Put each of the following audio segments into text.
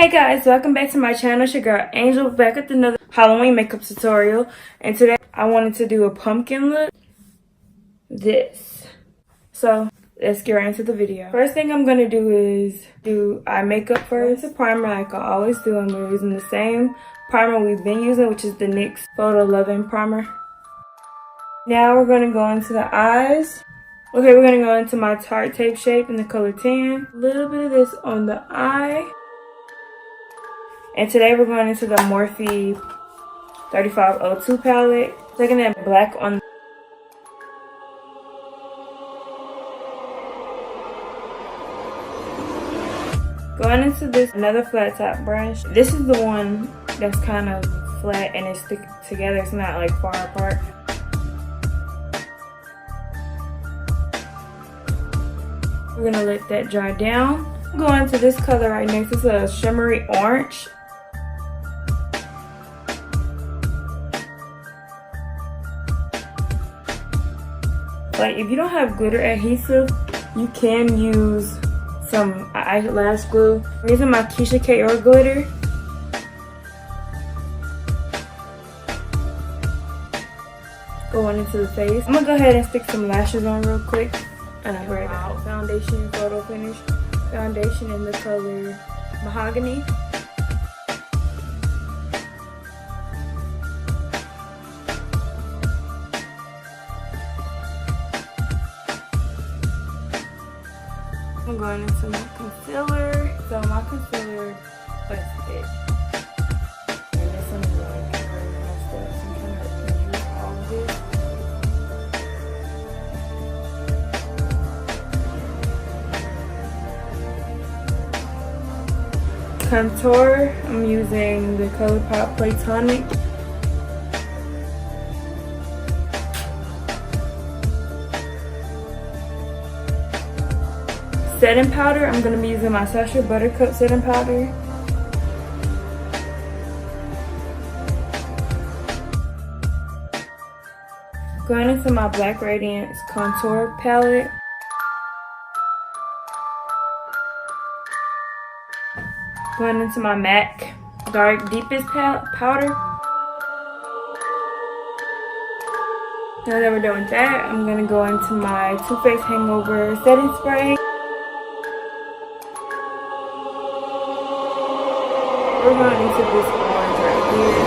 Hey guys, welcome back to my channel. It's your girl Angel back with another Halloween makeup tutorial. And today I wanted to do a pumpkin look. So let's get right into the video. First thing I'm gonna do is do eye makeup first. The primer like I always do. I'm using the same primer we've been using, which is the NYX Photo 11 primer. Now we're gonna go into the eyes. Okay, we're gonna go into my Tarte Tape Shape in the color tan. A little bit of this on the eye. And today we're going into the Morphe 3502 palette. Taking that black on. Going into this, another flat top brush. This is the one that's kind of flat and it's stick together. It's not like far apart. We're gonna let that dry down. I'm going to this color right next. It's a shimmery orange. Like if you don't have glitter adhesive, you can use some eyelash glue. I'm using my Keisha K or glitter. Going into the face. I'm gonna go ahead and stick some lashes on real quick. And I grab out foundation, photo finish foundation in the color Mahogany. I'm going into my concealer. So my concealer busted. And this one is like very messed up. So I'm trying to use all of this. Contour, I'm using the ColourPop Platonic. Setting powder, I'm going to be using my Sacha Buttercup setting powder. Going into my Black Radiance contour palette. Going into my MAC Dark Deepest powder. Now that we're done with that, I'm going to go into my Too Faced Hangover setting spray. We're going into this orange right here.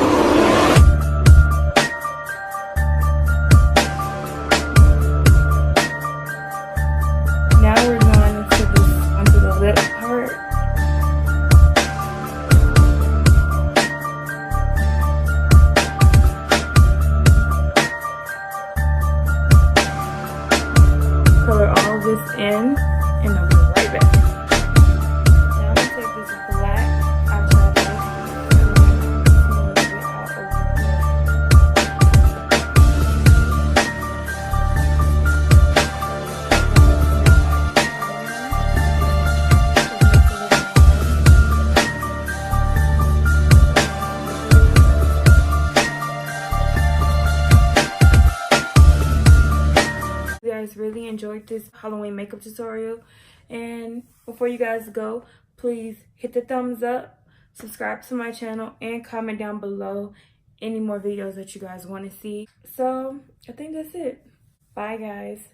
Now we're going onto the lip part. Color all this in, and I'll be right back. Now I'm going to take this black eyeshadow and smooth it out You guys really enjoyed this Halloween makeup tutorial, and before you guys go, please hit the thumbs up, subscribe to my channel, and comment down below any more videos that you guys want to see. So I think that's it. Bye guys.